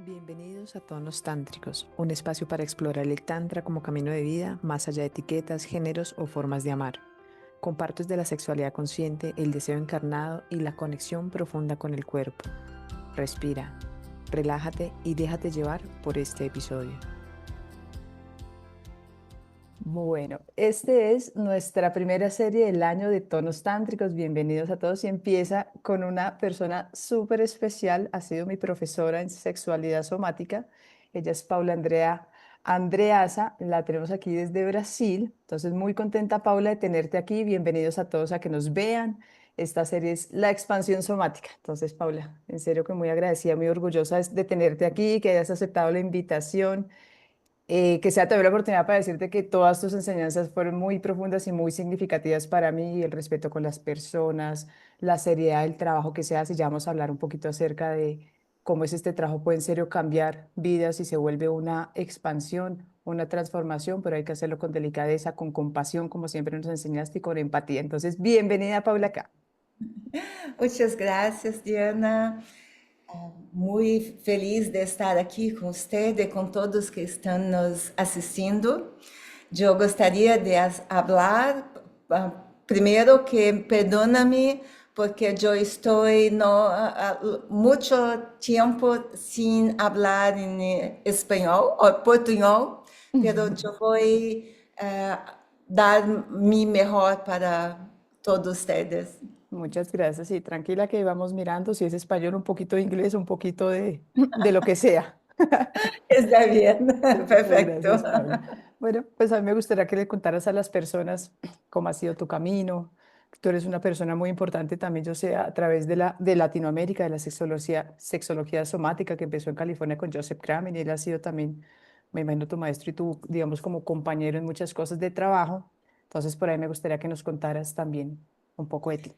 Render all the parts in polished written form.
Bienvenidos a Tonos Tántricos, un espacio para explorar el Tantra como camino de vida, más allá de etiquetas, géneros o formas de amar. Comparto desde la sexualidad consciente, el deseo encarnado y la conexión profunda con el cuerpo. Respira, relájate y déjate llevar por este episodio. Bueno, este es nuestra primera serie del año de Tonos Tántricos. Bienvenidos a todos y empieza con una persona súper especial. Ha sido mi profesora en sexualidad somática. Ella es Paula Andrea Andreasa. La tenemos aquí desde Brasil. Entonces, muy contenta, Paula, de tenerte aquí. Bienvenidos a todos a que nos vean. Esta serie es La Expansión Somática. Entonces, Paula, en serio que muy agradecida, muy orgullosa de tenerte aquí, que hayas aceptado la invitación, que sea también la oportunidad para decirte que todas tus enseñanzas fueron muy profundas y muy significativas para mí, el respeto con las personas, la seriedad del trabajo que se hace. Ya vamos a hablar un poquito acerca de cómo es este trabajo, puede en serio cambiar vidas y se vuelve una expansión, una transformación, pero hay que hacerlo con delicadeza, con compasión, como siempre nos enseñaste, y con empatía. Entonces, bienvenida, Paula, acá. Muchas gracias, Diana. Muy feliz de estar aquí con usted y con todos que están nos asistindo. Yo gostaria de hablar, primero que perdóname porque yo estoy mucho tiempo sin hablar en español o portuñol, pero yo voy a dar mi mejor para todos ustedes. Muchas gracias. Y tranquila que vamos mirando si es español, un poquito de inglés, un poquito de lo que sea. Está bien, Muchas perfecto. gracias, Paula. Bueno, pues a mí me gustaría que le contaras a las personas cómo ha sido tu camino. Tú eres una persona muy importante también, yo sé, a través de Latinoamérica, de la sexología somática que empezó en California con Joseph Kramer, y él ha sido también, me imagino, tu maestro y tu, digamos, como compañero en muchas cosas de trabajo. Entonces, por ahí me gustaría que nos contaras también un poco de ti.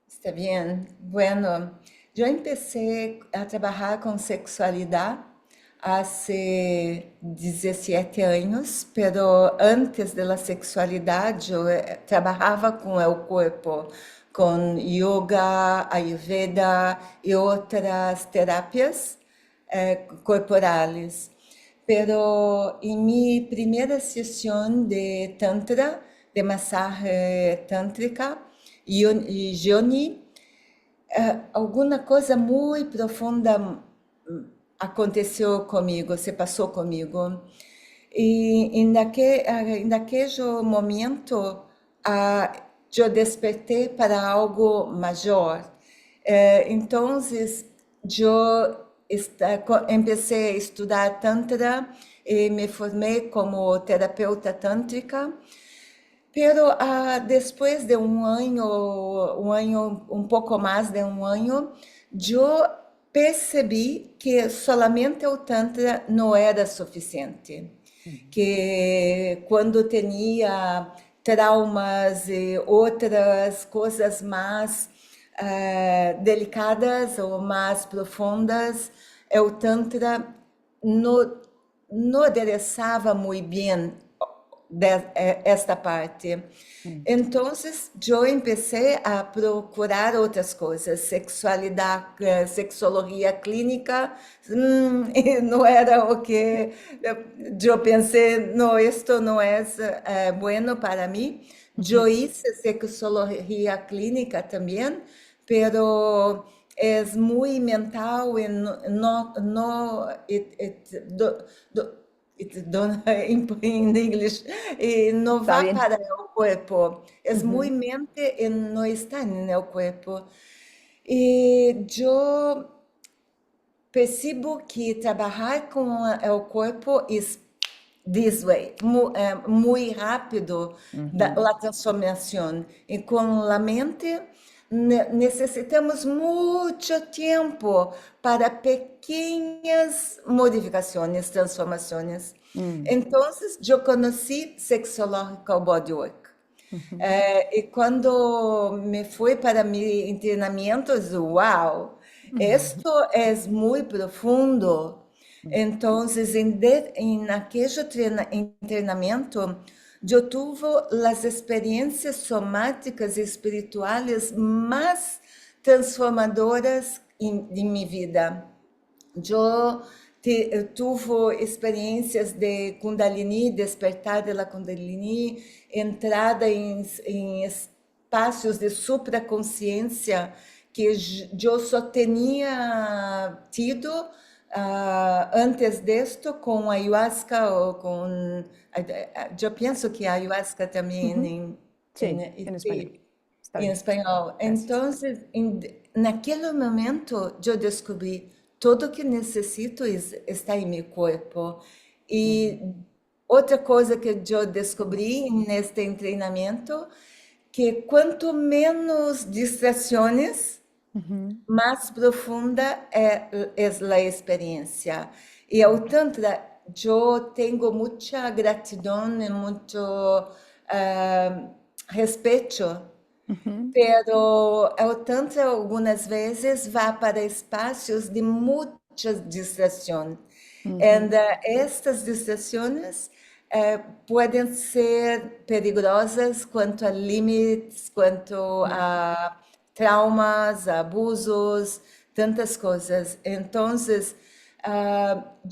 Está bien. Bueno, yo empecé a trabajar con sexualidad hace 17 años, pero antes de la sexualidad yo trabajaba con el cuerpo, con yoga, ayurveda y otras terapias corporales. Pero en mi primera sesión de tantra, de masaje tântrica, Yoni, alguma coisa muito profunda aconteceu comigo, se passou comigo. E naquele momento, eu despertei para algo maior. Então, eu comecei a estudar Tantra e me formei como terapeuta tântrica. Pero después de un año, un poco más de un año, yo percebi que solamente o Tantra não era suficiente. Ujú. Que quando tinha traumas e outras coisas mais delicadas ou mais profundas, o Tantra não, não adereçava muito bem esta parte. Mm. Entonces, yo empecé a procurar otras cosas, sexualidad, sexología clínica, y no era lo que yo pensé, no, esto no es bueno para mí. Yo Ujú. hice sexología clínica también, pero es muy mental y in English, y no Está va bien. para el cuerpo. Es muy Ujú. mente y no está en el cuerpo. Y yo percibo que trabajar con el cuerpo es this way, muy rápido Ujú. la transformación. Y con la mente necesitamos mucho tiempo para pequeñas modificaciones, transformaciones. Mm. Entonces, yo conocí Sexological Bodywork. Ujú. Y cuando me fui para mi entrenamiento, wow, esto es muy profundo. Entonces, en aquel entrenamiento, yo tuve las experiencias somáticas y espirituales más transformadoras en mi vida. Yo tuve experiencias de Kundalini, despertar de la Kundalini, entrada em espaços de supraconsciência que eu só tinha tido antes disto com ayahuasca ou com. Eu penso que a ayahuasca também Ujú. Sí, en español. sí, Está em bien. espanhol. Gracias. Então, naquele momento, eu descobri tudo que necessito está em meu corpo. Ujú, E outra coisa que eu descobri neste treinamento, que quanto menos distrações, ujú, mais profunda é a experiência. E ao Tantra, eu tenho muita gratidão e muito respeito, ujú, pero el Tantra algunas veces va para espacios de mucha distracción. ujú, And estas distrações podem ser perigosas quanto a limites, quanto ujú, a traumas, abusos, tantas coisas. Então,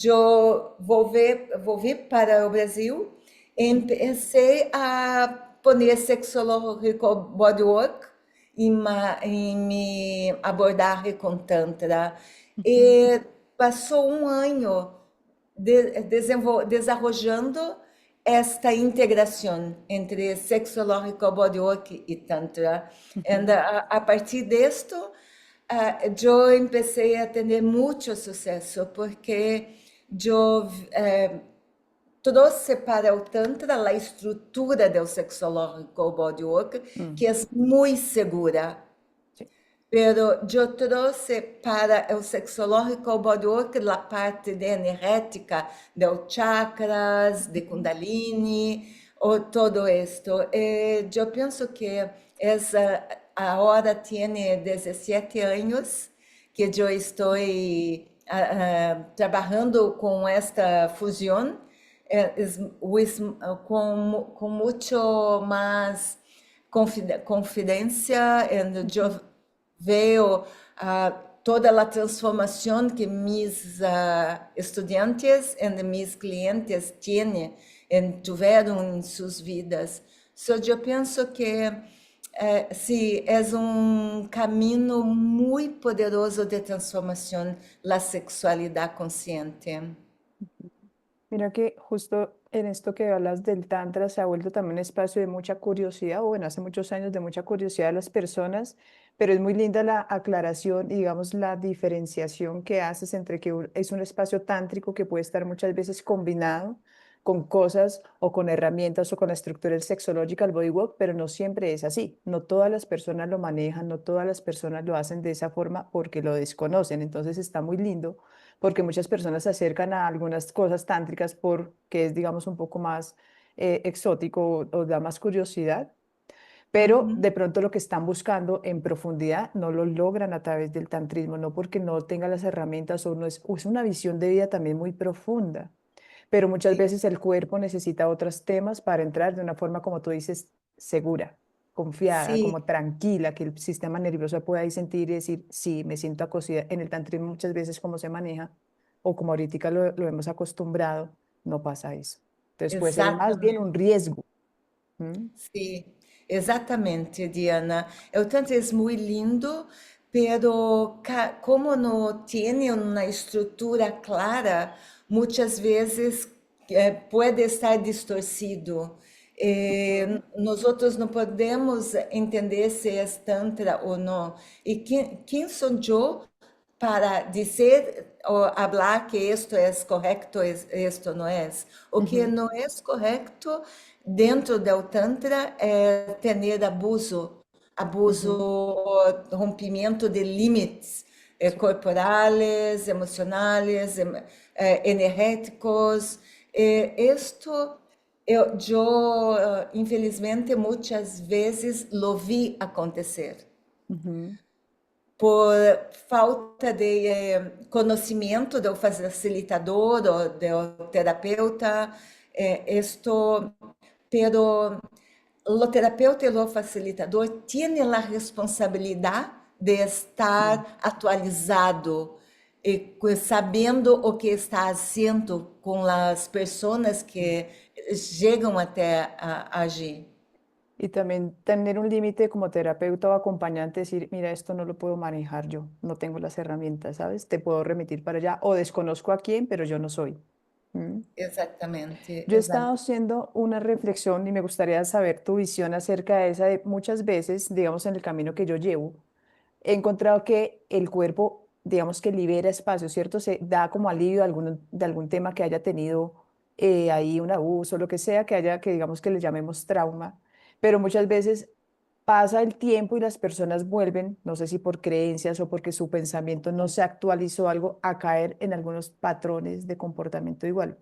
eu voltei para o Brasil e comecei a poner sexológico bodywork em me abordar com Tantra. ujú, E passou um ano desarrollando esta integração entre sexológico bodywork e Tantra. E ujú. a partir disto, eu comecei a ter muito sucesso, porque eu trouxe para o Tantra a estrutura do sexológico bodywork, Mm, que é muito segura. sí. Pero yo trouxe para o sexológico bodywork a parte de energética, de chakras, de Ujú. kundalini, ou todo esto. Eu penso que essa agora tem 17 anos que eu estou trabalhando com esta fusão, com muito mais confidência, e eu Ujú. veo toda a transformação que mis estudantes e mis clientes tiveram em suas vidas. So, eu penso que sim, é um caminho muito poderoso de transformação, a sexualidade consciente. Mira que justo en esto que hablas del Tantra se ha vuelto también un espacio de mucha curiosidad, o bueno, hace muchos años de mucha curiosidad de las personas, pero es muy linda la aclaración y digamos la diferenciación que haces entre que es un espacio tántrico que puede estar muchas veces combinado con cosas o con herramientas o con la estructura del sexological bodywork, pero no siempre es así. No todas las personas lo manejan, no todas las personas lo hacen de esa forma porque lo desconocen. Entonces está muy lindo porque muchas personas se acercan a algunas cosas tántricas porque es, digamos, un poco más exótico o da más curiosidad, pero Uhum. de pronto lo que están buscando en profundidad no lo logran a través del tantrismo, no porque no tenga las herramientas o no es una visión de vida también muy profunda, pero muchas Sim, veces el cuerpo necesita otros temas para entrar de una forma, como tú dices, segura, confiada, sim, como tranquila, que el sistema nervioso pueda ahí sentir y decir, sí, me siento acogida. En el tantrismo muchas veces como se maneja, o como ahorita lo hemos acostumbrado, no pasa eso. Entonces puede ser más bien exatamente. un riesgo. ¿Mm? Sim, exatamente, Diana. O Tantra é muito lindo, pero como não tem uma estrutura clara, muitas vezes pode estar distorcido. Nós outros não podemos entender se é Tantra ou não. E quem sou eu para dizer ou falar que isto é correto, isto não é? O que Ujú, não é correto dentro do Tantra é ter ujú, abuso, rompimento de limites sí, corporais, emocionais, energéticos. Isto infelizmente, muitas vezes lo vi acontecer ujú, por falta de conhecimento do facilitador, do terapeuta, esto, pero o terapeuta e o facilitador têm a responsabilidade de mm, estar atualizado sabendo o que está haciendo com as pessoas que chegam até agir. Y también tener un límite como terapeuta o acompañante, decir, mira, esto no lo puedo manejar yo, no tengo las herramientas, ¿sabes? Te puedo remitir para allá o desconozco a quién, pero yo no soy. ¿Mm? Exatamente, Yo he estado exato. haciendo una reflexión y me gustaría saber tu visión acerca de esa, de muchas veces, digamos, en el camino que yo llevo, he encontrado que el cuerpo, digamos que libera espacio, ¿cierto? Se da como alivio de algún tema que haya tenido ahí un abuso, lo que sea, que haya, que digamos que le llamemos trauma, pero muchas veces pasa el tiempo y las personas vuelven, no sé si por creencias o porque su pensamiento no se actualizó algo, a caer en algunos patrones de comportamiento igual,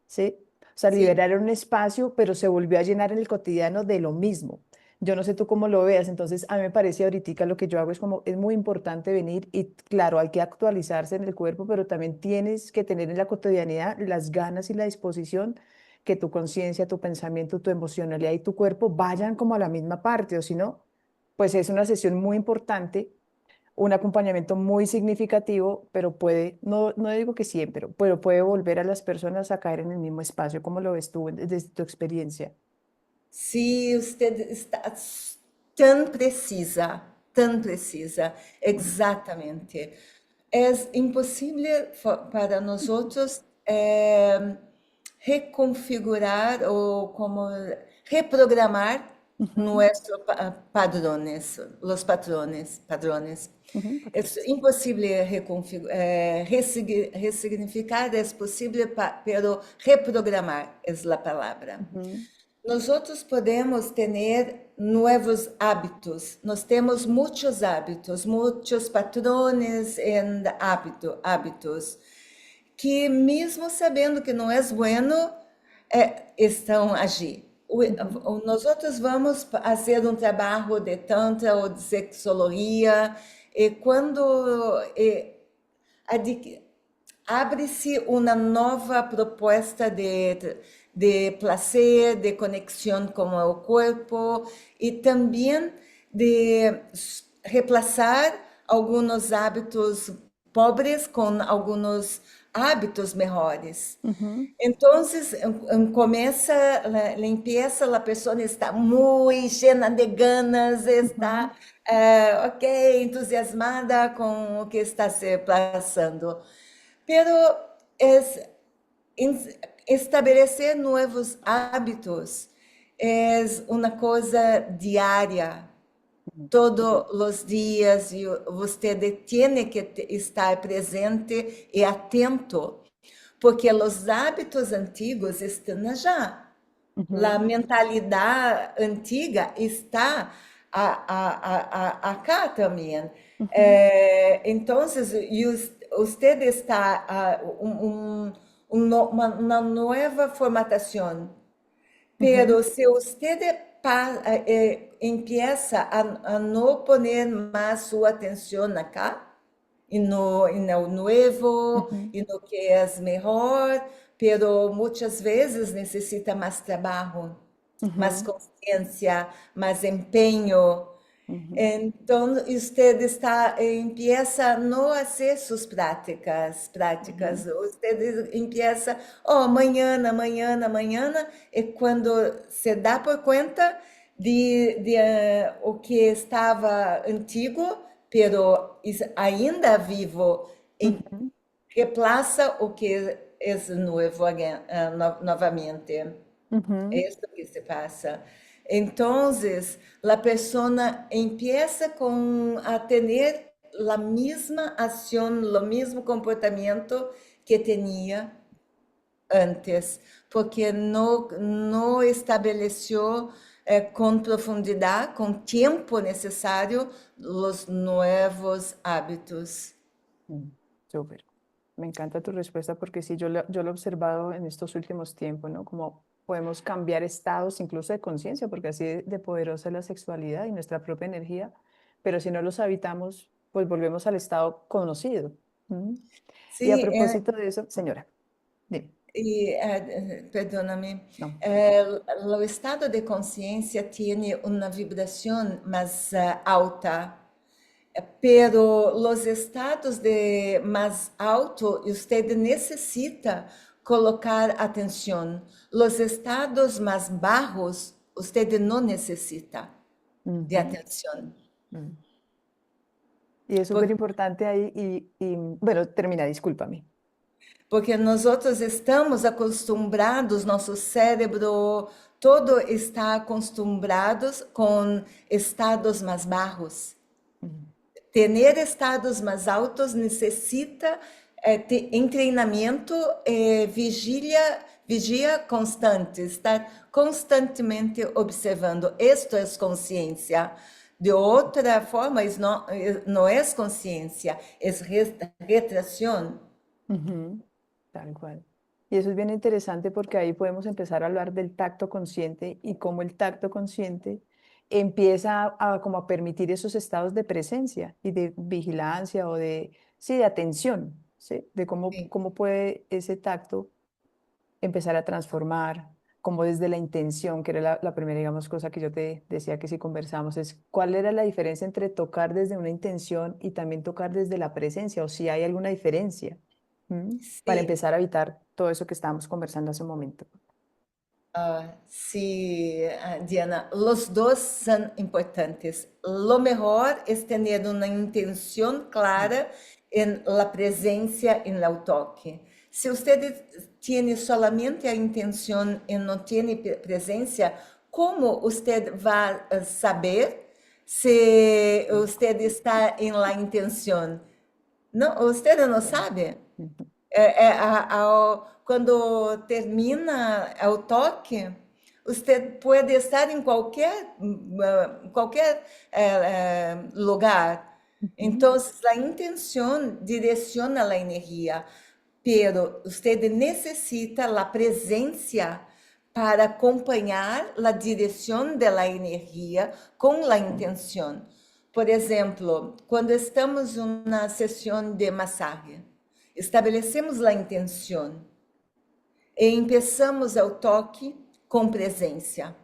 ¿sí? O sea, Sim. liberaron un espacio, pero se volvió a llenar en el cotidiano de lo mismo. Yo no sé tú cómo lo veas, entonces a mí me parece ahorita lo que yo hago es como, es muy importante venir y claro, hay que actualizarse en el cuerpo, pero también tienes que tener en la cotidianidad las ganas y la disposición que tu conciencia, tu pensamiento, tu emocionalidad y tu cuerpo vayan como a la misma parte, o si no, pues es una sesión muy importante, un acompañamiento muy significativo, pero puede, no digo que siempre, pero puede volver a las personas a caer en el mismo espacio. ¿Cómo lo ves tú desde tu experiencia? Se você está tão precisa, Ujú, exatamente. É impossível para nós outros reconfigurar ou como reprogramar ujú, nossos padrões, os padrões. ujú, É patrones. impossível ressignificar, é possível, pero reprogramar é a palavra. Ujú, Nós outros podemos ter novos hábitos. Nós temos muitos hábitos, muitos patrones e hábitos que mesmo sabendo que não é bueno, estão a agir. ujú, Nós outros vamos fazer um trabalho de tantra ou de sexologia e quando adqui- abre-se uma nova proposta de prazer, de conexão com o corpo e também de reemplaçar alguns hábitos pobres com alguns hábitos melhores. ujú, Então, começa a limpeza, a pessoa está muito cheia de ganas, ujú, está, ok, entusiasmada com o que está se passando. Pero es estabelecer novos hábitos é uma coisa diária. ujú, Todos os dias você tem que estar presente e atento, porque os hábitos antigos estão já. A ujú, mentalidade antiga está acá também. ujú, Então, você está uma nova formatação, ujú, pero se você empieza a não poner mais sua atenção acá, e no novo, ujú, e no que é melhor, pero muitas vezes necessita mais trabalho, mais ujú, consciência, mais empenho. ujú, Então, você empieza a não fazer suas práticas. ujú, Você empieza, oh, amanhã, e quando se dá por conta de o que estava antigo, pero ainda vivo, ujú, reemplaça o que é novo novamente. ujú, É isso que se passa. Então, a pessoa empieza a ter a mesma ação, o mesmo comportamento que tinha antes, porque não estabeleceu com profundidade, com tempo necessário, os novos hábitos. ujú. Súper. Me encanta tu respuesta porque sí, yo lo he observado en estos últimos tiempos, ¿no? Como podemos cambiar estados incluso de conciencia, porque así de poderosa es la sexualidad y nuestra propia energía, pero si no los habitamos, pues volvemos al estado conocido. ¿Mm? Y a Sim, propósito de eso, señora, dime, perdona-me, no. o estado de consciência tem uma vibração mais alta. pero los estados de más alto, usted necesita colocar atención. Los estados más bajos, usted no necesita de Ujú, atención. mm. Y es súper Por- importante ahí bueno, termina, discúlpame. Porque nós outros estamos acostumbrados, nosso cérebro todo está acostumbrados com estados mais baixos. Mm. Ter estados mais altos necessita em treinamento, vigia constante, estar constantemente observando. Isto é consciência. De outra forma, isso não é consciência, é retração. Ujú, tal cual. Y eso es bien interesante porque ahí podemos empezar a hablar del tacto consciente y cómo el tacto consciente empieza como a permitir esos estados de presencia y de vigilancia o de, sí, de atención, ¿sí? De Sim. cómo puede ese tacto empezar a transformar, como desde la intención, que era la primera, digamos, cosa que yo te decía que si conversamos, es cuál era la diferencia entre tocar desde una intención y también tocar desde la presencia, o si hay alguna diferencia, ¿m? Para Sim. empezar a evitar todo eso que estábamos conversando hace un momento. Sí, Diana, los dos son importantes. Lo mejor es tener una intención Mm. clara en la presencia en el toque. Si usted tiene solamente la intención y no tiene presencia, ¿cómo usted va a saber si usted está en la intención? No, usted no sabe. Ujú. Quando termina o toque, você pode estar em qualquer lugar. Ujú. Então, a intenção direciona a energia, pero você necessita a presença para acompanhar a direção da energia com a intenção. Por exemplo, quando estamos em uma sessão de massagem, estabelecemos a intenção e começamos o toque com presença.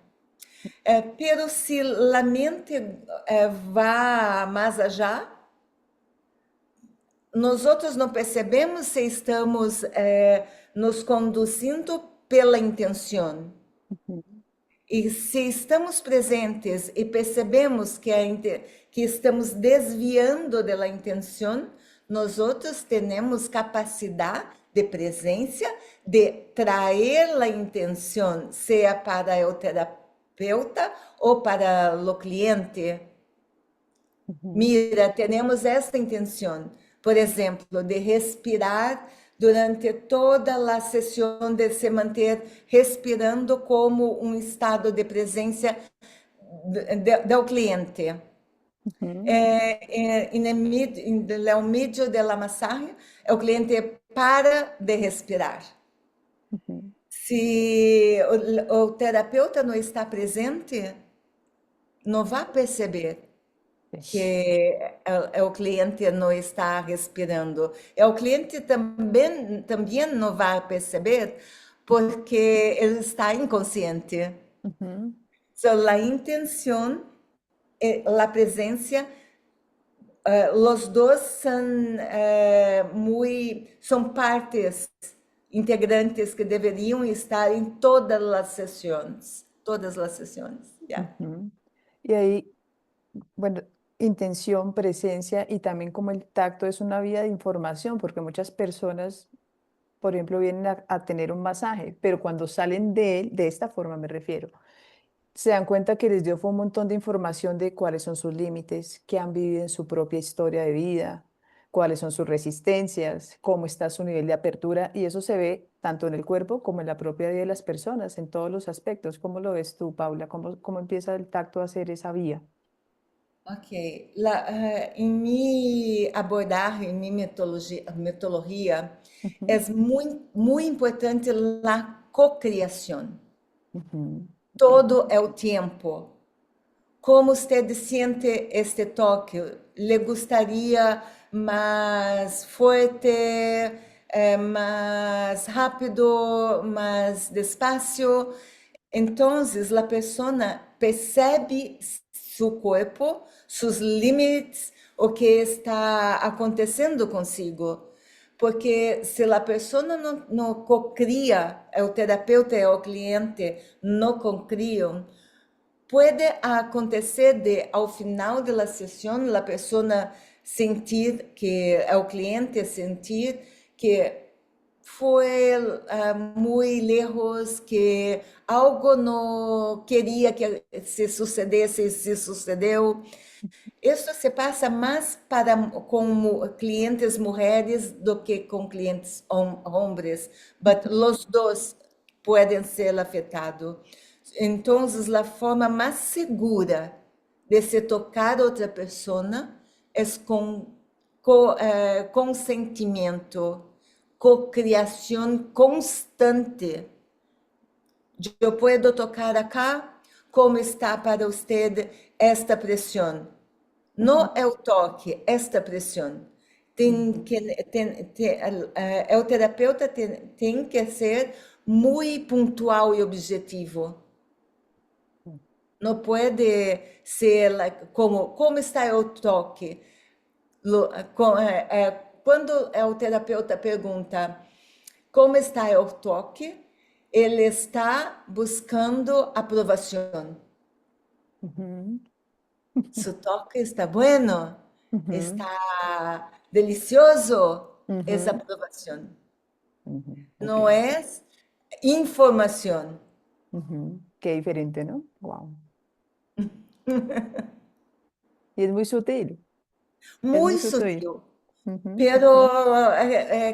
Pero se a mente vá mais allá, nós outros não percebemos se estamos nos conduzindo pela intenção. Ujú. E se estamos presentes e percebemos que estamos desviando da intenção, nós outros temos capacidade de presença de trazer a intenção, seja para o terapeuta ou para o cliente. Ujú. Mira, temos esta intenção, por exemplo, de respirar durante toda a sessão, de se manter respirando como um estado de presença do cliente. Ujú. No meio da massagem, o cliente para de respirar. Ujú. Se o terapeuta não está presente, não vai perceber Sí. que o cliente não está respirando. E o cliente também não vai perceber porque ele está inconsciente. Ujú. So, a intenção e a presença, os dois são partes integrantes que deveriam estar em todas as sessões. Yeah. Ujú. Y ahí, bueno, intención, presencia y también como el tacto es una vía de información, porque muchas personas, por ejemplo, vienen a tener un masaje, pero cuando salen de él, de esta forma me refiero, se dan cuenta que les dio fue un montón de información de cuáles son sus límites, qué han vivido en su propia historia de vida, cuáles son sus resistencias, cómo está su nivel de apertura, y eso se ve tanto en el cuerpo como en la propia vida de las personas, en todos los aspectos. ¿Cómo lo ves tú, Paula? ¿Cómo empieza el tacto a ser esa vía? Ok. Em minha abordagem, em minha metodologia, é Ujú. muito importante a cocriação. Ujú. Bien. Todo é o tempo. Como você sente este toque? Le gostaria mais forte, mais rápido, mais despacio? Então, a pessoa percebe seu corpo, seus limites, o que está acontecendo consigo. Porque se a pessoa não cocria, o terapeuta e o cliente não cocriam, pode acontecer de, ao final da sessão, a pessoa sentir que, o cliente sentir que foi muito lejos, que algo não queria que se sucedesse e se sucedeu. Isso se passa mais com clientes mulheres do que com clientes homens, mas os dois podem ser afetados. Então, a forma mais segura de se tocar outra pessoa é com consentimento, co-criação constante. Eu posso tocar acá, como está para você esta pressão? Não é o toque, esta pressão. O terapeuta tem que ser muito pontual e objetivo. Não pode ser como está o toque. Quando o terapeuta pergunta como está o toque, ele está buscando aprovação. Ujú, Su toque está bueno, ujú, está delicioso, es ujú, aprobación. ujú. Ok. No es información. Ujú. Qué diferente, ¿no? Wow. Y es muy Muy sutil. sutil, Ujú, pero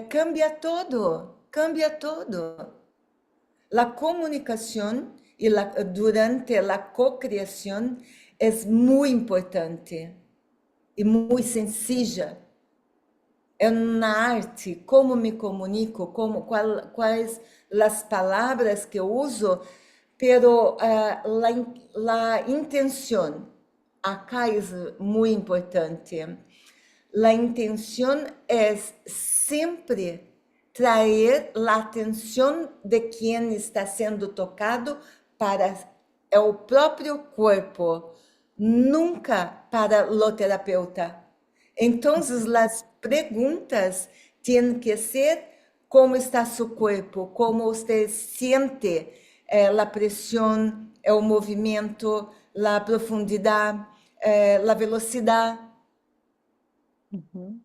cambia todo, cambia todo. La comunicación durante la co-creación es muy importante y muy sencilla. É na arte, como me comunico, quais as palavras que eu uso, pero la intenção, acá é muito importante. La intenção é sempre trazer a atenção de quem está sendo tocado para o próprio corpo, nunca para o terapeuta. Então, as perguntas têm que ser como está seu corpo, como você sente a pressão, o movimento, a profundidade, a velocidade. ujú.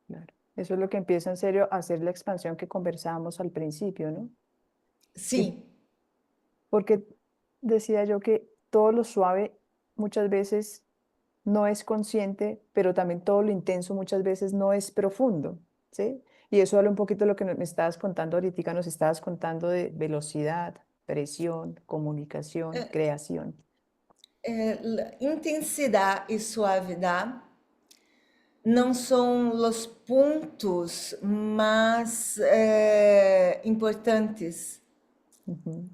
Claro. Eso es lo que empieza en serio a hacer la expansión que conversábamos al principio, ¿no? Y Sim, porque decía yo que todo lo suave muchas veces no es consciente, pero también todo lo intenso muchas veces no es profundo, ¿sí? Y eso habla un poquito de lo que me estabas contando ahorita, nos estabas contando de velocidad, presión, comunicación, creación. intensidade e suavidade não são os pontos mais importantes. Ujú,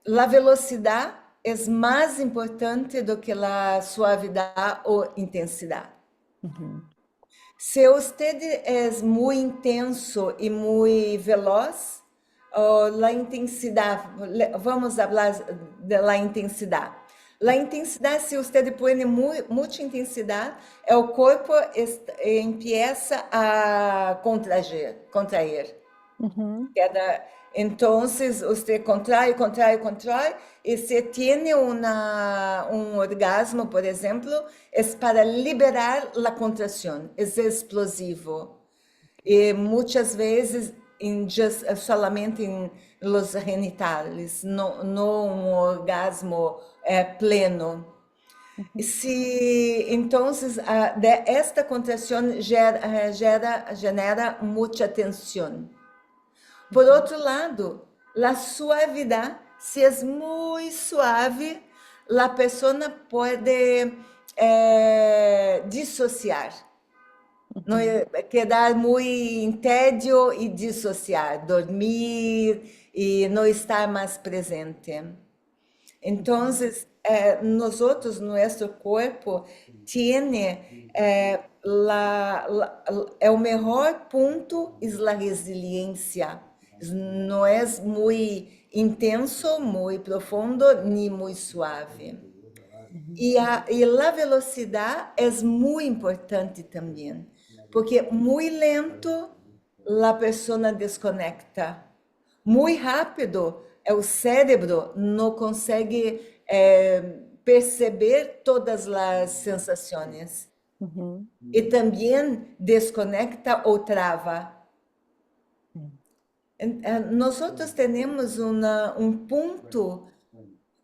A velocidade é mais importante do que a suavidade ou intensidade. ujú, Se você é muito intenso e muito veloz, a intensidade, vamos falar da intensidade. A intensidade, se você põe muita intensidade, o corpo empieza a contrair. ujú, Então, você contrai, e se tem orgasmo, por exemplo, é para liberar a contração, é explosivo. E muitas vezes solamente em los genitales, não um orgasmo pleno. ujú, Se então esta contração genera muita tensão. Por ujú, outro lado, a suavidade, se é muito suave, a pessoa pode dissociar, não ujú, quedar muito em tédio e dissociar, dormir e não estar mais presente. Então, ujú, nós outros, nosso corpo, tem o melhor ponto é a resiliência. Não é muito intenso, muito profundo, nem muito suave. Y la velocidad es muy importante también, porque muy lento la persona desconecta. Muy rápido, el cérebro no consegue perceber todas las sensaciones. Ujú, Y también desconecta o trava. Nosotros tenemos un punto,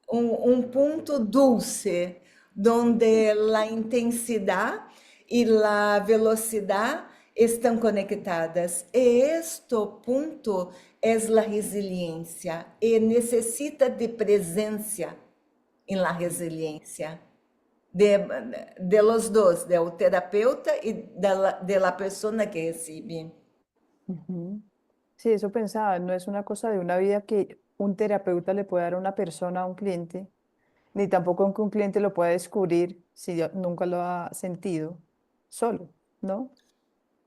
un punto dulce, donde la intensidad y la velocidad están conectadas. Y este punto es la resiliencia y necesita de presencia en la resiliencia. De, de los dos, del terapeuta y de la persona que recibe. ujú. Sí, eso pensaba, no es una cosa de una vida que un terapeuta le puede dar a una persona, a un cliente, ni tampoco que un cliente lo pueda descubrir si nunca lo ha sentido solo, ¿no?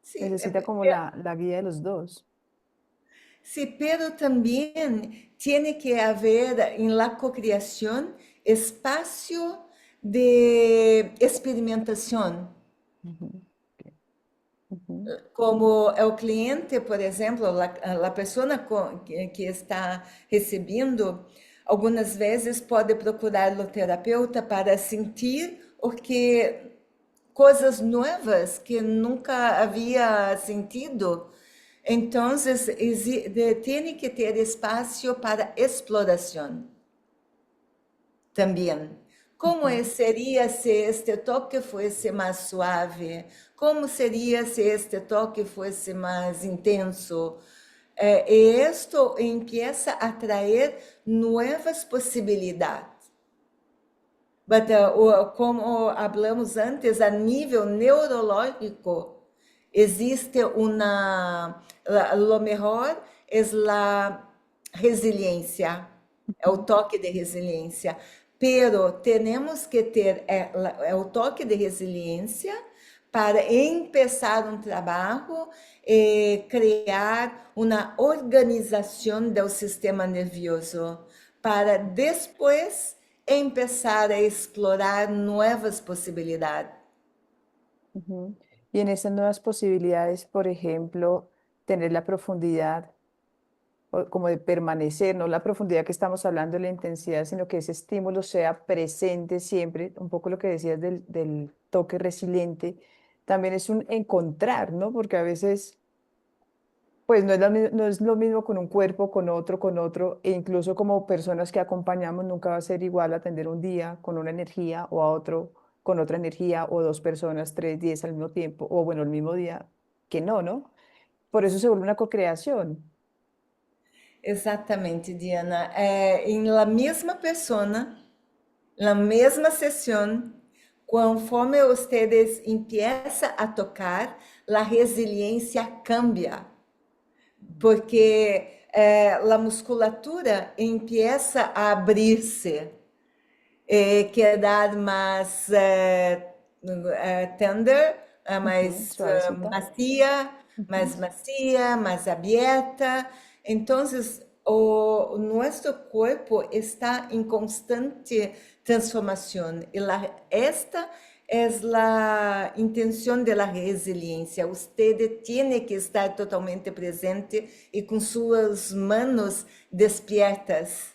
Sí, Necesita como la guía de los dos. sí, pero también tiene que haber en la co-creación espacio de experimentación. Ujú, ok, ujú, Como el cliente, por ejemplo, la persona que está recibiendo, algumas vezes pode procurar o terapeuta para sentir o que coisas novas que nunca havia sentido. Então, tem que ter espaço para exploração também. Como ujú, seria se este toque fosse mais suave? Como seria se este toque fosse mais intenso? E isto empieza a trazer novas possibilidades. But, como hablamos antes, a nível neurológico, existe lo mejor es la resiliencia, o ujú, toque de resiliência. Pero tenemos que ter o toque de resiliência para empezar um trabalho e criar uma organização do sistema nervioso, para depois empezar a explorar novas possibilidades. ujú. Y en esas nuevas posibilidades, por ejemplo, tener la profundidad, como de permanecer, no la profundidad que estamos hablando, la intensidad, sino que ese estímulo sea presente siempre, un poco lo que decías del toque resiliente, también es un encontrar, ¿no? Porque a veces, pues no es lo mismo con un cuerpo, con otro, e incluso como personas que acompañamos, nunca va a ser igual atender un día con una energía o a otro con otra energía, o dos personas, tres, 10 al mismo tiempo, o bueno, el mismo día, que no, ¿no? Por eso se vuelve una co-creación. Exatamente, Diana. Em la mesma persona, na mesma sessão, conforme vocês empiezam a tocar, a resiliência cambia, porque a musculatura empieza a abrir-se, quedar mais tender, Ujú, mais suavecita. Ujú, macia, mais aberta. Então, o nosso corpo está em constante transformação e esta é a intenção da resiliência. Você tem que estar totalmente presente e com suas mãos despiertas.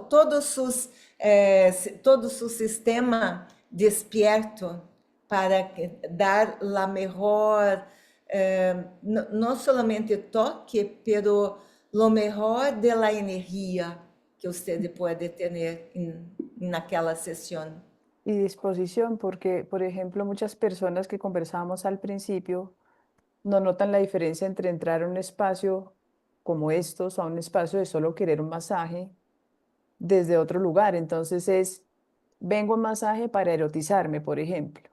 Todos os todo su sistema despierto para dar la mejor, no solamente toque, pero lo mejor de la energía que usted puede tener en aquella sesión. y disposición, porque, por ejemplo, muchas personas que conversábamos al principio no notan la diferencia entre entrar a un espacio como estos o a un espacio de solo querer un masaje desde otro lugar. Entonces vengo a un masaje para erotizarme, por ejemplo.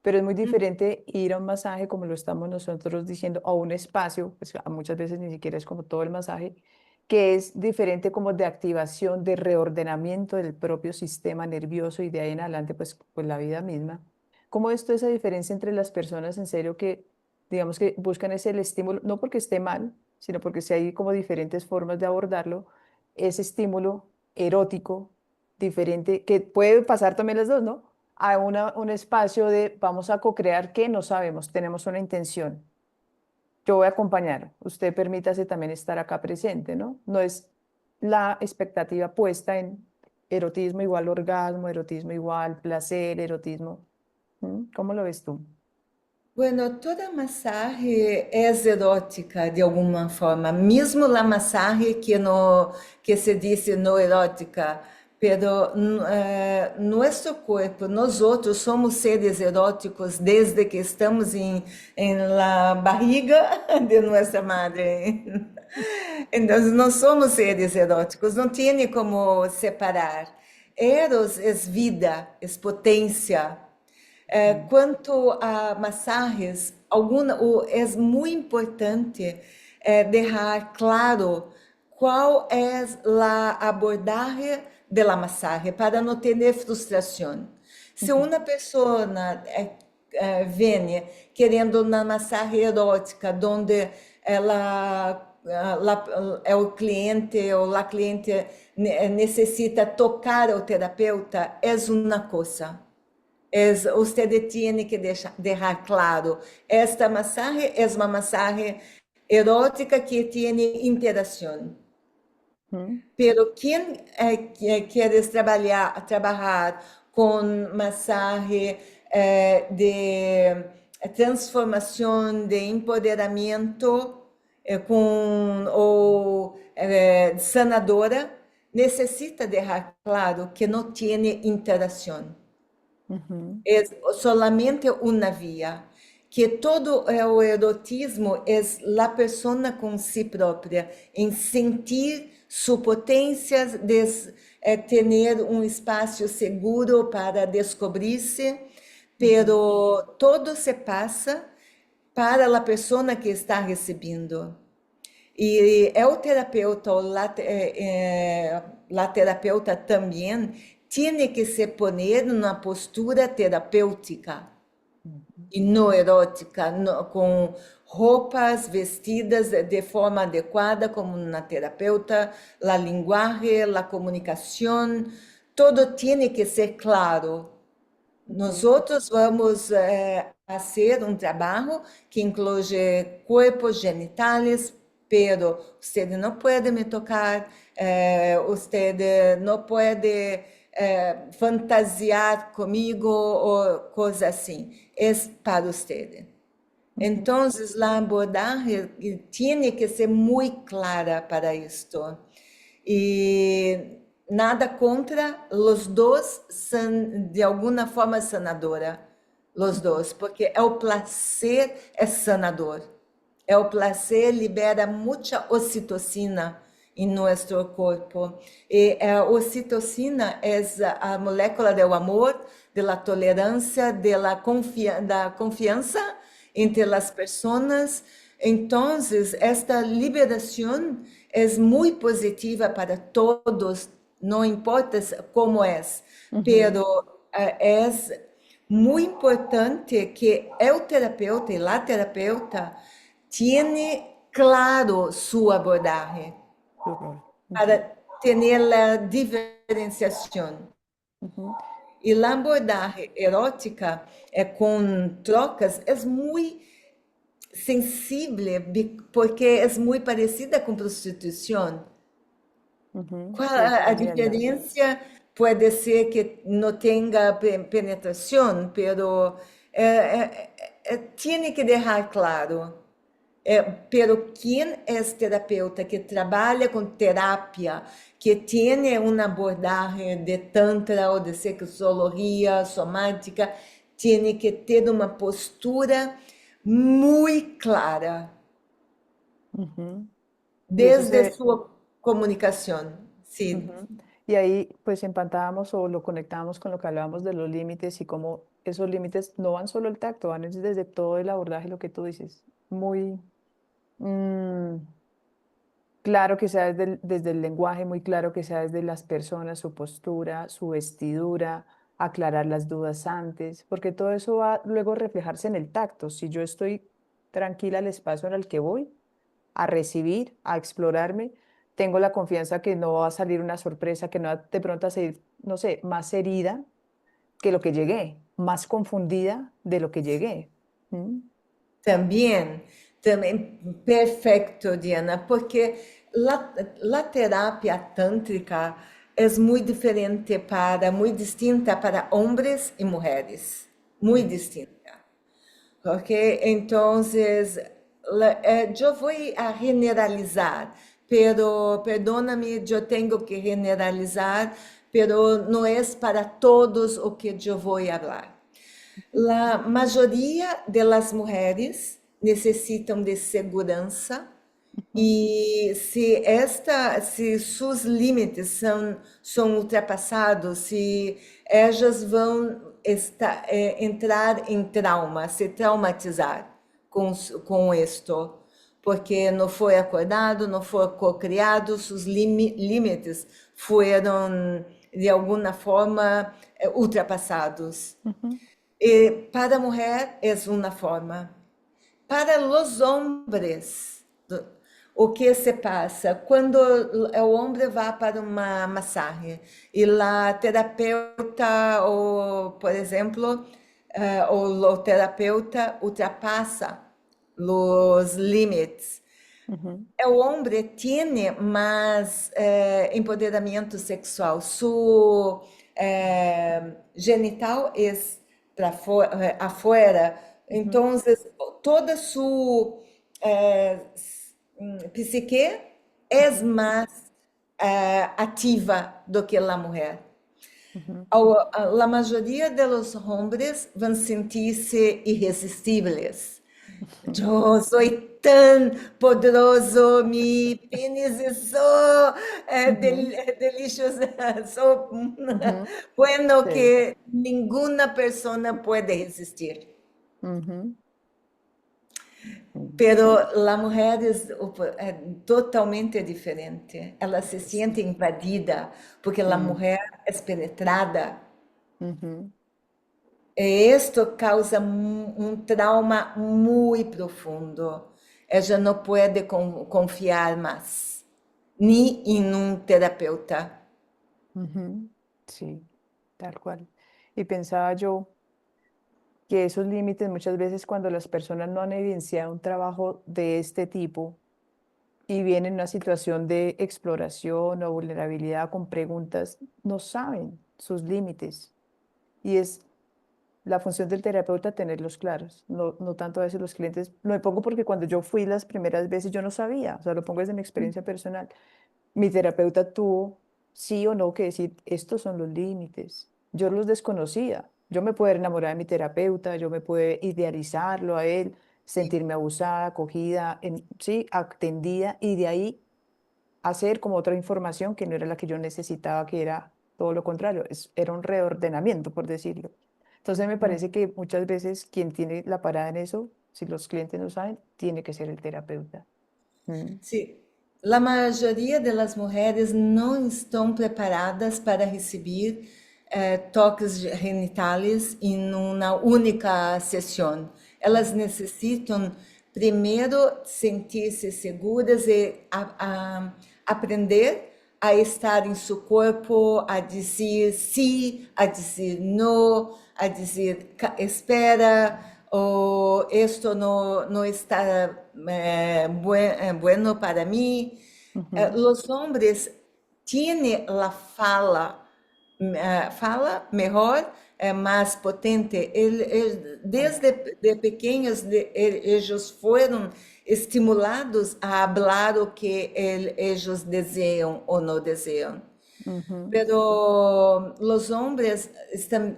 Pero es muy diferente ir a un masaje, como lo estamos nosotros diciendo, a un espacio, pues muchas veces ni siquiera es como todo el masaje, que es diferente como de activación, de reordenamiento del propio sistema nervioso y de ahí en adelante, pues la vida misma. ¿Cómo esto, esa diferencia entre las personas en serio que, digamos que buscan ese el estímulo, no porque esté mal, sino porque si hay como diferentes formas de abordarlo, ese estímulo erótico diferente, que puede pasar también las dos, ¿no? A un espacio de vamos a co-crear que no sabemos, tenemos una intención. Yo voy a acompañar, usted permítase también estar acá presente, ¿no? No es la expectativa puesta en erotismo igual orgasmo, erotismo igual placer, erotismo. ¿Cómo lo ves tú? Bueno, toda massagem é erótica de alguma forma, mesmo a massagem que no que se diz não erótica, pero nosso corpo, nós outros somos seres eróticos desde que estamos em la barriga de nossa madre. Então, nós somos seres eróticos, não tem como separar. Eros é vida, é potência. Ujú, Quanto a massagens, é muito importante deixar claro qual é a abordagem da massagem para não ter frustração. Se ujú, uma pessoa vem querendo uma massagem erótica, onde é o cliente ou a cliente necessita tocar o terapeuta, é uma coisa. Usted tiene que dejar claro, esta masaje es una masaje erótica que tiene interacción. ujú, Pero quien quiere trabajar con masaje de transformación, de empoderamiento o sanadora, necesita dejar claro que no tiene interacción. ujú, É solamente uma via, que todo o erotismo é a pessoa com si própria, em sentir sua potência, de ter um espaço seguro para descobrir-se, ujú, pero todo se passa para a pessoa que está recebendo. E é o terapeuta, ou la terapeuta também, tem que se poner numa postura terapêutica ujú, e não erótica, com roupas vestidas de forma adequada, como na terapeuta, a linguagem, a comunicação, todo tem que ser claro. Nós ujú, outros vamos fazer um trabalho que inclui corpos genitais, pero você não pode me tocar, você não pode fantasiar comigo ou coisa assim. É para você. ujú, Então, a abordagem tem que ser muito clara para isto. E nada contra, os dois são de alguma forma sanadora, os ujú, dois, porque o prazer é sanador. O prazer libera muita ocitocina em nosso corpo. E a ocitocina é a molécula do amor, da tolerância, da confiança entre as pessoas. Então, esta liberação é muito positiva para todos, não importa como é, ujú, pero é muito importante que o terapeuta e a terapeuta tenha claro sua abordagem tu rol. para Ujú, ter a diferenciação. ujú, E a abordagem erótica com trocas é muito sensível porque é muito parecida com prostituição. ujú. Qual Sí, es a también. diferença? Pode ser que não tenha penetração, pero tem que deixar claro. Pero quem é terapeuta que trabalha com terapia, que tem uma abordagem de tantra ou de sexologia somática, tem que ter uma postura muito clara Ujú. Y eso desde se, sua comunicação. Sim. ujú. Y ahí pues empatábamos o lo conectábamos con lo que hablábamos de los límites y cómo esos límites no van solo el tacto, van es desde todo el abordaje, lo que tú dices. Muy mm, claro que sea desde el lenguaje, muy claro que sea desde las personas, su postura, su vestidura, aclarar las dudas antes, porque todo eso va luego a reflejarse en el tacto. Si yo estoy tranquila al espacio en el que voy, a recibir, a explorarme, tengo la confianza que no va a salir una sorpresa, que no va de pronto a salir, no sé, más herida que lo que llegué, más confundida de lo que llegué. ¿Mm? Também, também, perfeito, Diana, porque a terapia tântrica é muito diferente muito distinta para homens e mulheres, muito distinta. Ok, entonces yo voy a generalizar, pero perdóname, yo tengo que generalizar, pero no es para todos o que yo voy a hablar. La mayoría de las mujeres necesitan de segurança Ujú. e se seus limites são ultrapassados, se elas vão entrar em trauma, se traumatizar com isto, porque não foi acordado, não foi co-criado, seus limites foram de alguma forma ultrapassados. Ujú. Para a mulher é uma forma. Para os homens, o que se passa? Quando o homem vai para uma massagem e a terapeuta, ou, por exemplo, o terapeuta ultrapassa os limites, Ujú. o homem tem mais empoderamento sexual. Su genital é para afuera. Ujú. Então, toda su psique é Ujú. mais ativa do que a mulher. Ujú. A maioria dos homens vão sentir-se irresistíveis. Ujú. Eu sou tão poderoso, meu pênis é só Ujú. delicioso, só Ujú. bueno Sí. que nenhuma pessoa pode resistir. Ujú. Mm. Pero Sí. a mulher é totalmente diferente. Ela se Sí. sente invadida porque a Mm. mulher é penetrada. Ujú. E isto causa trauma muito profundo. Ela não pode confiar mais, nem em terapeuta. Ujú. Sí, tal cual. Y pensaba yo que esos límites muchas veces cuando las personas no han evidenciado un trabajo de este tipo y vienen en una situación de exploración o vulnerabilidad con preguntas, no saben sus límites. Y es la función del terapeuta tenerlos claros, no, no tanto a veces los clientes. Lo pongo porque cuando yo fui las primeras veces yo no sabía, o sea, lo pongo desde mi experiencia personal. Mi terapeuta tuvo sí o no que decir, estos son los límites. Yo los desconocía. Yo me pude enamorar de mi terapeuta, yo me pude idealizarlo a él, sentirme abusada, acogida, sí, atendida, y de ahí hacer como otra información que no era la que yo necesitaba, que era todo lo contrario, era un reordenamiento, por decirlo. Entonces me parece que muchas veces quien tiene la parada en eso, si los clientes no saben, tiene que ser el terapeuta. Mm. Sim, a maioria das mulheres não estão preparadas para receber toques genitais em uma única sessão. Elas necessitam primeiro sentir-se seguras e aprender a estar em seu corpo, a dizer sim, a dizer não, a dizer espera, ou isto não está bueno para mim. Ujú. Os homens têm a fala melhor, mais potente. Ah. Desde de pequenos, eles foram estimulados a falar o que eles desejam ou não desejam. Ujú. Pero os homens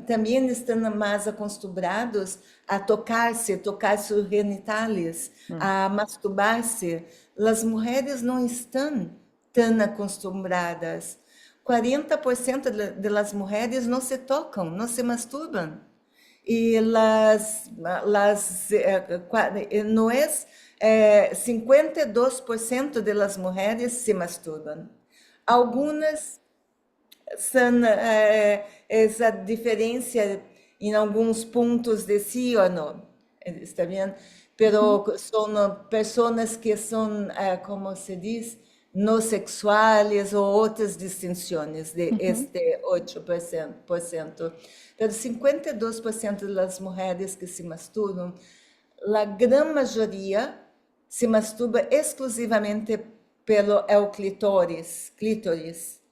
também estão mais acostumbrados a tocar-se, tocar seus genitales, Mm. a masturbar-se. As mulheres não estão tão acostumbradas. 40% de las mulheres não se tocam, não se masturbam. E não é 52% de las mulheres se masturbam. Algumas são essa diferença em alguns pontos de sim ou não, está bem? Ujú. Pero são pessoas que são, como se diz, no sexuales ou outras distinções de Ujú. este 8%. Pero 52% das mulheres que se masturbam, a grande maioria se masturba exclusivamente pelo clítoris,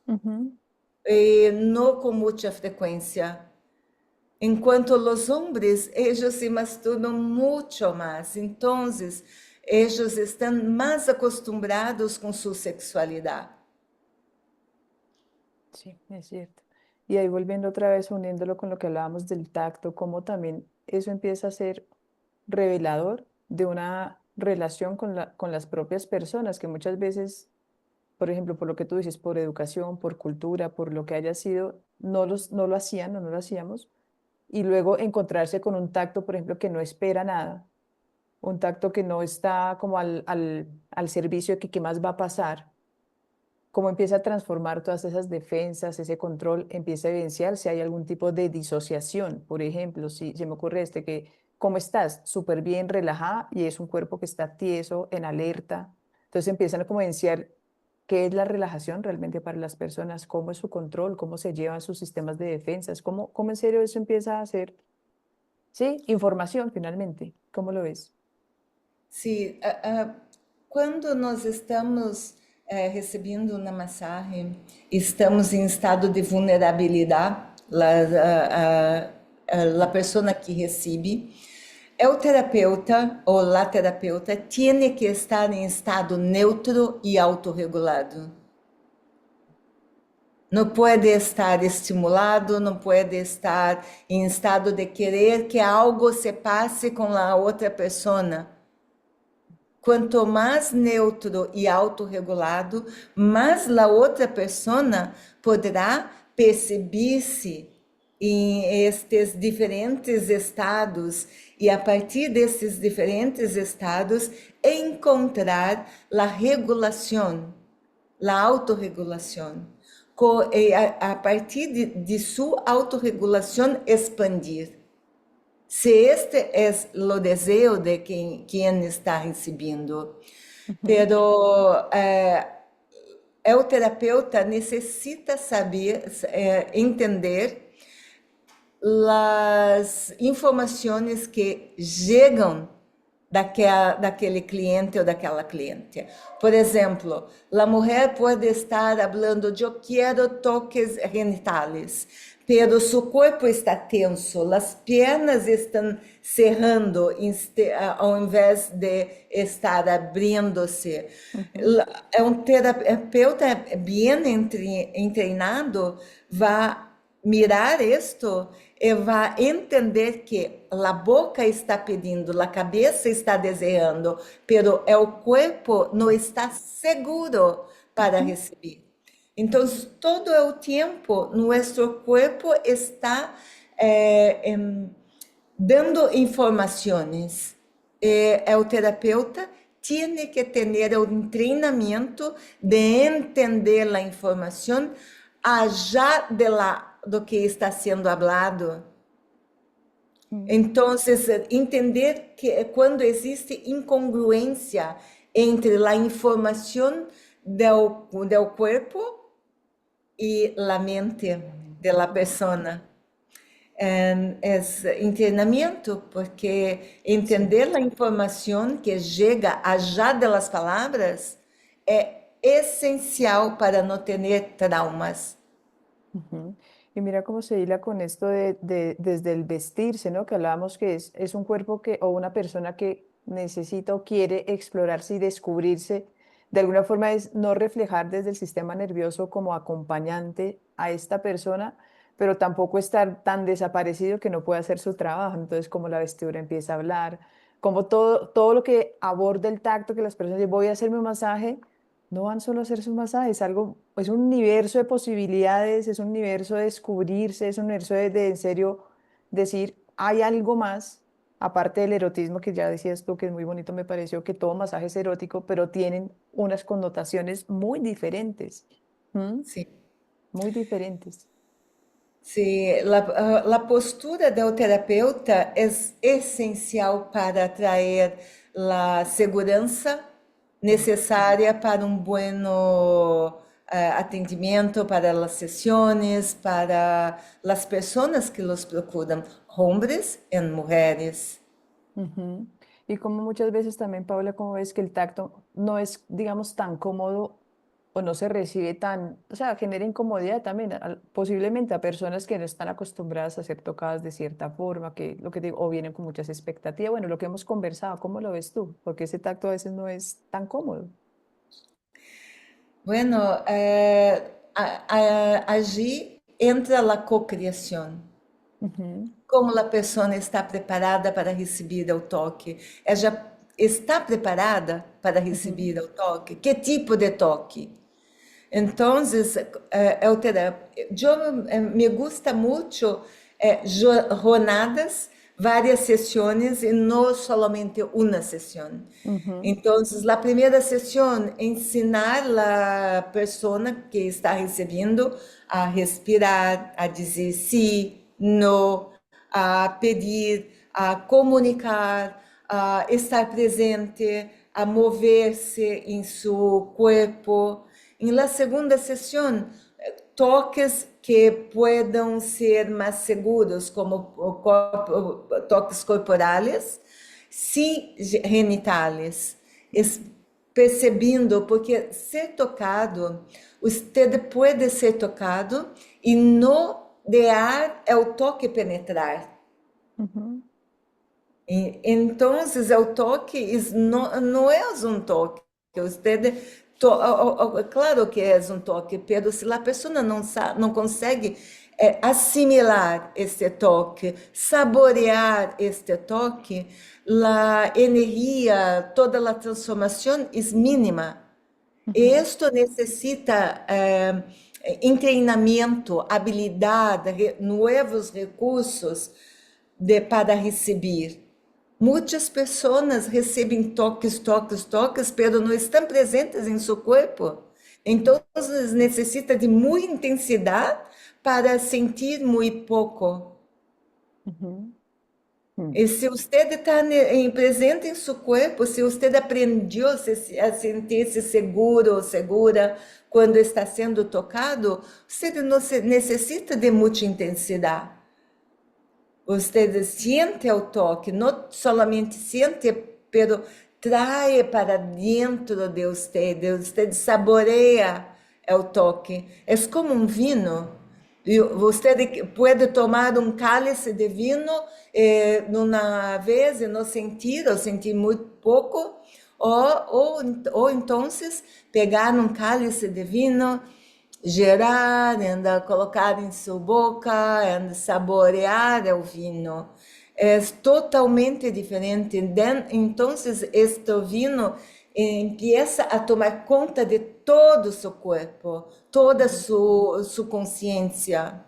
Ujú. e não com muita frequência. Enquanto os homens, eles se masturbam muito mais. Então, eles estão mais acostumbrados com sua sexualidade. Sí, es cierto. Y ahí volviendo otra vez, uniéndolo con lo que hablábamos del tacto, cómo también eso empieza a ser revelador de una relación con las propias personas, que muchas veces, por ejemplo, por lo que tú dices, por educación, por cultura, por lo que haya sido, no lo hacían o no lo hacíamos. Y luego encontrarse con un tacto, por ejemplo, que no espera nada, un tacto que no está como al servicio de que qué más va a pasar, cómo empieza a transformar todas esas defensas, ese control, empieza a evidenciar si hay algún tipo de disociación. Por ejemplo, si se me ocurre que, ¿cómo estás? Súper bien, relajada, y es un cuerpo que está tieso, en alerta. Entonces empiezan a como evidenciar qué es la relajación realmente para las personas, cómo es su control, cómo se llevan sus sistemas de defensas, cómo en serio eso empieza a ser, sí, información finalmente. ¿Cómo lo ves? Sim, quando nós estamos recebendo uma massagem, estamos em estado de vulnerabilidade, a pessoa que recebe, o terapeuta ou a terapeuta tem que estar em estado neutro e autorregulado. Não pode estar estimulado, não pode estar em estado de querer que algo se passe com a outra pessoa. Quanto mais neutro e autorregulado, mais a outra pessoa poderá perceber-se em estes diferentes estados e, a partir desses diferentes estados, encontrar a regulação, a autorregulação. A partir de sua autorregulação, expandir. Se este é o desejo de quem está recebendo. Ujú. Pero o terapeuta necessita saber, entender as informações que chegam daquele cliente ou daquela cliente. Por exemplo, a mulher pode estar falando, eu quero toques genitales, pero seu corpo está tenso, as pernas estão cerrando ao invés de estar abrindo-se. Ujú. É um terapeuta bem treinado, vai mirar isto e vai entender que a boca está pedindo, a cabeça está desejando, pero o corpo não está seguro para Ujú. receber. Então, todo o tempo, nosso corpo está dando informações. E o terapeuta tem que ter um treinamento de entender a informação allá do que está sendo hablado. Mm. Então, entender que quando existe incongruência entre a informação do corpo e a mente La mente. da Ujú. pessoa. É treinamento, porque Sí. entender a informação que chega allá das palavras é essencial para não ter traumas. Ujú. Y mira cómo se hila con esto desde el vestirse, ¿no? Que hablábamos que es un cuerpo que, o una persona que necesita o quiere explorarse y descubrirse. De alguna forma es no reflejar desde el sistema nervioso como acompañante a esta persona, pero tampoco estar tan desaparecido que no pueda hacer su trabajo. Entonces, como la vestidura empieza a hablar, como todo lo que aborda el tacto, que las personas dicen, voy a hacerme un masaje, no van solo a hacerse un masaje, es algo, es un universo de posibilidades, es un universo de descubrirse, es un universo de en serio decir, hay algo más, aparte del erotismo que ya decías tú, que es muy bonito, me pareció que todo masaje es erótico, pero tienen unas connotaciones muy diferentes, ¿m? Sim. Muy diferentes. Sim, a postura do terapeuta é essencial para trazer a segurança, necessária para um bueno atendimento, para as sessões, para as pessoas que los procuram, hombres e mulheres. Ujú. Y como muchas veces también, Paula, como ves que el tacto no es, digamos, tan cómodo o no se recibe tan, o sea, genera incomodidad también, posiblemente a personas que no están acostumbradas a ser tocadas de cierta forma, que lo que digo, o vienen con muchas expectativas. Bueno, lo que hemos conversado, ¿cómo lo ves tú? Porque ese tacto a veces no es tan cómodo. Bueno, allí entra a cocriação. Ujú, Como a pessoa está preparada para receber o toque? Ela já está preparada para ujú, receber o toque? Que tipo de toque? Então, me gusta muito jornadas, várias sessões e não solamente uma sessão. ujú, Então, a primeira sessão, ensinar a pessoa que está recebendo a respirar, a dizer sim, não, a pedir, a comunicar, a estar presente, a mover-se em seu corpo. Em la segunda sessão, toques que puedan ser mais seguros, como toques corporais, sim genitales, percebendo, porque ser tocado, você pode ser tocado e não deixar o toque penetrar. ujú, Então, o toque não é um toque. Você, claro que é um toque, mas se a pessoa não sabe, não consegue assimilar este toque, saborear este toque, a energia, toda a transformação é mínima. E ujú, isto necessita treinamento, habilidade, novos recursos para receber. Muitas pessoas recebem toques, toques, toques, mas não estão presentes em seu corpo. Então, necessita de muita intensidade para sentir muito pouco. ujú, ujú. E se você está presente em seu corpo, se você aprendeu a sentir-se seguro ou segura quando está sendo tocado, você não necessita de muita intensidade. Você sente o toque, não somente sente, pero trae para dentro de você saboreia o toque. É como um vinho. E você pode tomar um cálice de vinho numa vez e não sentir, ou sentir muito pouco, ou então pegar um cálice de vinho, gerar, ainda colocar em sua boca, ainda saborear o vinho. É totalmente diferente. Então, este vinho empieza a tomar conta de todo o seu corpo, toda a Ujú. sua consciência.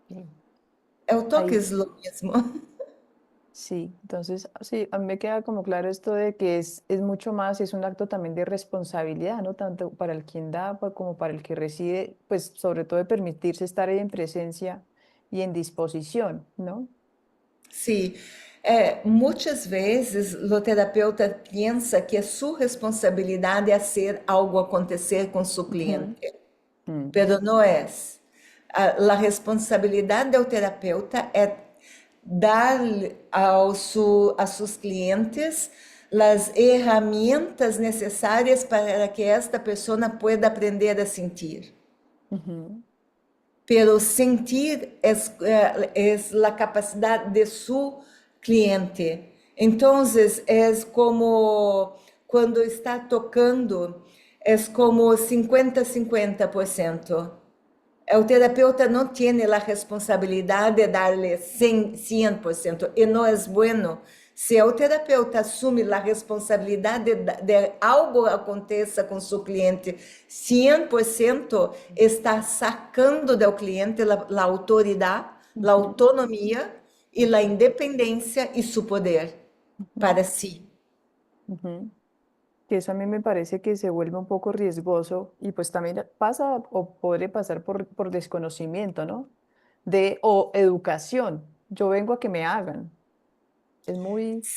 Sí. É o toque Ahí, é o mesmo. sí, entonces sí, a mí me queda como claro esto de que es mucho más, es un acto también de responsabilidad, ¿no? Tanto para el quien da como para el que recibe, pues sobre todo de permitirse estar ahí en presencia y en disposición, ¿no? Sim, muitas vezes o terapeuta pensa que é sua responsabilidade fazer algo acontecer com seu Ujú, cliente, mm, pero não é. A responsabilidade do terapeuta é dar a seus clientes as ferramentas necessárias para que esta pessoa pueda aprender a sentir. ujú, Pero sentir es la capacidad de su cliente. Entonces, es como cuando está tocando, es como 50-50%. O terapeuta não tem a responsabilidade de darle 100%, e não é bueno. Se o terapeuta assume a responsabilidade de algo aconteça com seu cliente, 100% está sacando do cliente a autoridade, a ujú, autonomia e a independência e seu poder ujú, para si. ujú. Que eso a mí me parece que se vuelve un poco riesgoso y pues también pasa o podría pasar por desconocimiento, ¿no? O educación. Yo vengo a que me hagan. Es muy,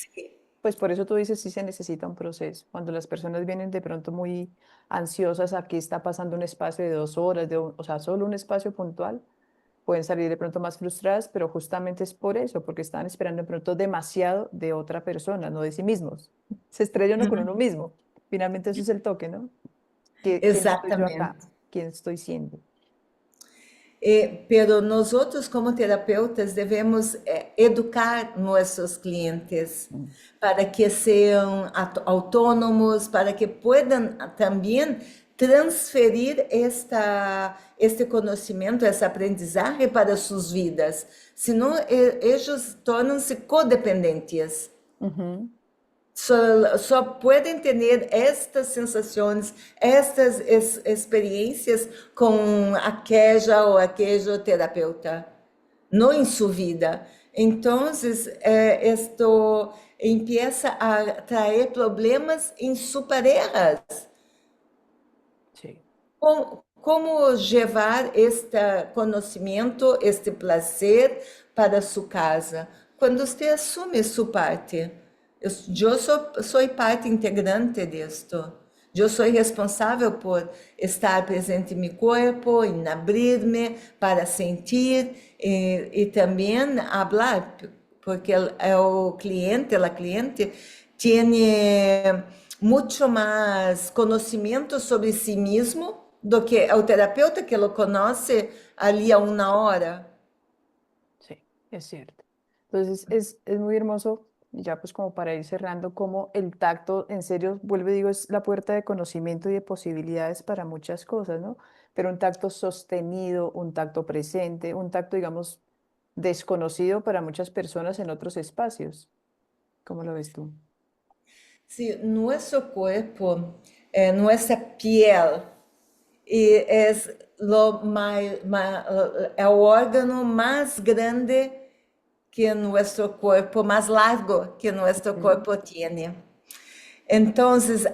Pues por eso tú dices, sí se necesita un proceso. Cuando las personas vienen de pronto muy ansiosas, aquí está pasando un espacio de 2 horas, o sea, solo un espacio puntual, pueden salir de pronto más frustradas, pero justamente es por eso, porque están esperando de pronto demasiado de otra persona, no de sí mismos. Se estrella uno con uno mismo. Finalmente eso es el toque, ¿no? ¿Quién soy yo acá? Exatamente. ¿Quién estoy siendo? Pero nós outros, como terapeutas, devemos educar nossos clientes Mm. para que sejam autônomos, para que possam também transferir este conhecimento, essa aprendizagem para suas vidas. Senão, eles tornam-se codependentes. Ujú. Só podem ter estas sensações, estas experiências com aquela ou aquele terapeuta, não em sua vida. Então, isto empieza a trazer problemas em suas parejas. Sí. Como levar este conhecimento, este prazer para sua casa? Quando você assume sua parte. Eu sou parte integrante disto. Eu sou responsável por estar presente em meu corpo, em abrir-me para sentir e também falar, porque o cliente, a cliente, tem muito mais conhecimento sobre si mesmo do que o terapeuta que lo conhece ali a uma hora. Sí, es cierto. Entonces es muy hermoso, y ya pues como para ir cerrando, como el tacto, en serio, vuelvo y digo, es la puerta de conocimiento y de posibilidades para muchas cosas, ¿no? Pero un tacto sostenido, un tacto presente, un tacto, digamos, desconocido para muchas personas en otros espacios. ¿Cómo lo ves tú? Sí, nuestro cuerpo, nuestra piel, es el órgano más grande que nuestro cuerpo, más largo que nuestro Ujú. cuerpo tiene. Entonces,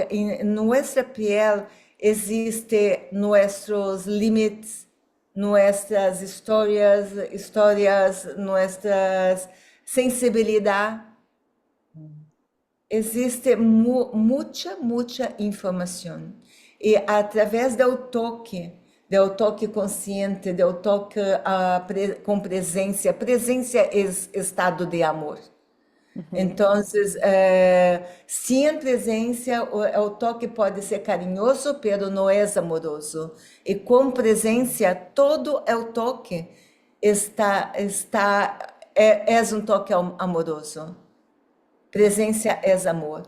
en nuestra piel existen nuestros límites, nuestras historias, nuestras sensibilidad. Mm. Existe muita informação. E através do toque consciente, do toque com presença é estado de amor. Ujú. Então, sem presença, o toque pode ser carinhoso, pero não é amoroso. E com presença, todo o toque é um toque amoroso. Presença é amor.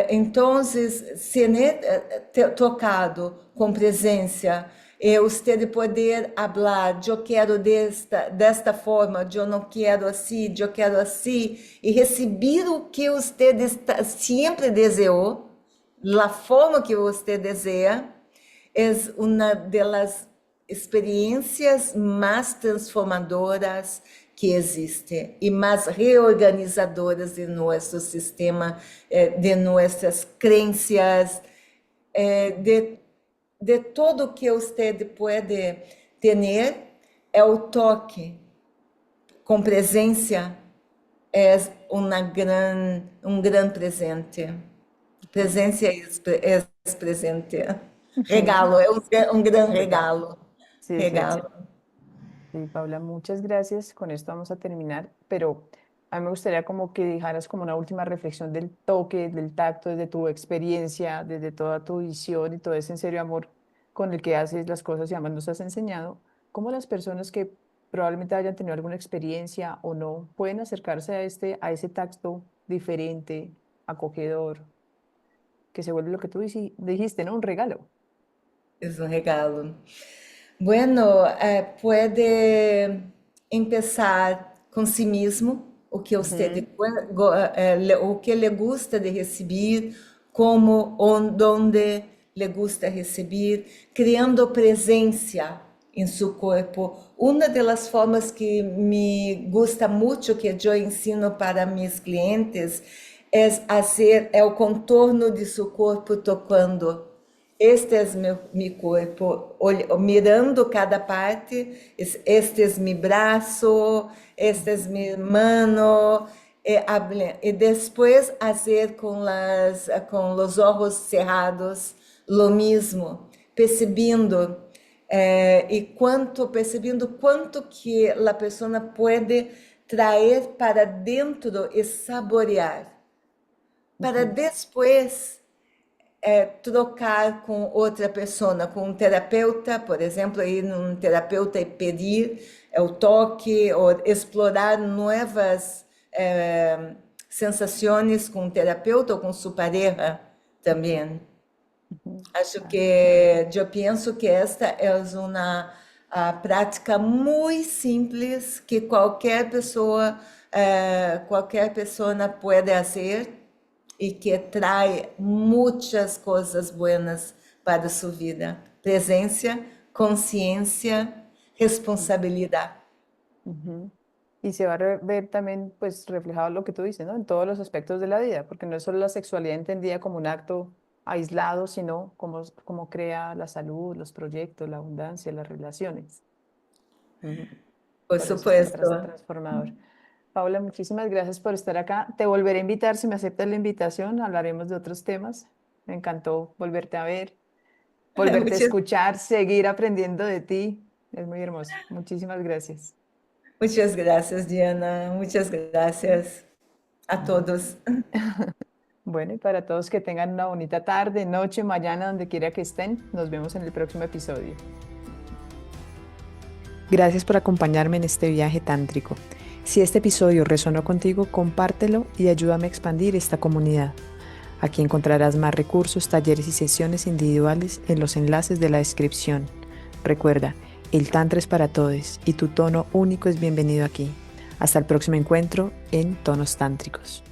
Então, se tocado com presença, você poder falar, eu quero desta forma, eu não quero assim, eu quero assim, e receber o que você sempre desejou, da forma que você deseja, é uma das experiências mais transformadoras que existe e mais reorganizadoras de nosso sistema, de nossas crenças, de tudo que você pode ter, é o toque com presença, é um grande presente. Presença é presente. Ujú. Regalo, é um grande Regalo. regalo. Sí, es cierto. Regalo. Sí, Paula, muchas gracias. Con esto vamos a terminar, pero a mí me gustaría como que dejaras como una última reflexión del toque, del tacto, desde tu experiencia, desde toda tu visión y todo ese en serio amor con el que haces las cosas y además nos has enseñado, cómo las personas que probablemente hayan tenido alguna experiencia o no pueden acercarse a ese tacto diferente, acogedor, que se vuelve lo que tú dijiste, ¿no? Un regalo. É um regalo. Bueno, pode empezar com si mesmo, o que você Ujú. o que lhe gusta de receber, como, onde lhe gusta receber, criando presença em seu corpo. Uma das formas que me gusta muito, que eu ensino para meus clientes, é o contorno de seu corpo tocando. Este é meu corpo, mirando cada parte, este é meu braço, este é minha mão, y después hacer con los ojos cerrados lo mismo, percebendo quanto que a pessoa pode trazer para dentro e saborear, para Ujú, depois trocar com outra pessoa, com um terapeuta, por exemplo, ir num terapeuta e pedir o toque ou explorar novas sensações com um terapeuta ou com sua pareja também. ujú. Acho Ah, que eu penso que esta é uma prática muito simples que qualquer pessoa pode fazer e que traz muitas coisas buenas para sua vida. Presença, consciência, responsabilidade. ujú. Y se va a ver también pues reflejado lo que tú dices, ¿no? En todos los aspectos de la vida, porque no es solo la sexualidad entendida como un acto aislado, sino como crea la salud, los proyectos, la abundancia, las relaciones. Ujú. Por Por eso es tan supuesto. transformador. Paula, muchísimas gracias por estar acá. Te volveré a invitar si me aceptas la invitación. Hablaremos de otros temas. Me encantó volverte a ver, volverte a Muitas, escuchar, seguir aprendiendo de ti. Es muy hermoso. Muchísimas gracias. muitas graças, Diana. Muitas graças a todos. Bueno, y para todos que tengan una bonita tarde, noche, mañana, donde quiera que estén, nos vemos en el próximo episodio. Gracias por acompañarme en este viaje tántrico. Si este episodio resonó contigo, compártelo y ayúdame a expandir esta comunidad. Aquí encontrarás más recursos, talleres y sesiones individuales en los enlaces de la descripción. Recuerda, el Tantra es para todos y tu tono único es bienvenido aquí. Hasta el próximo encuentro en Tonos Tántricos.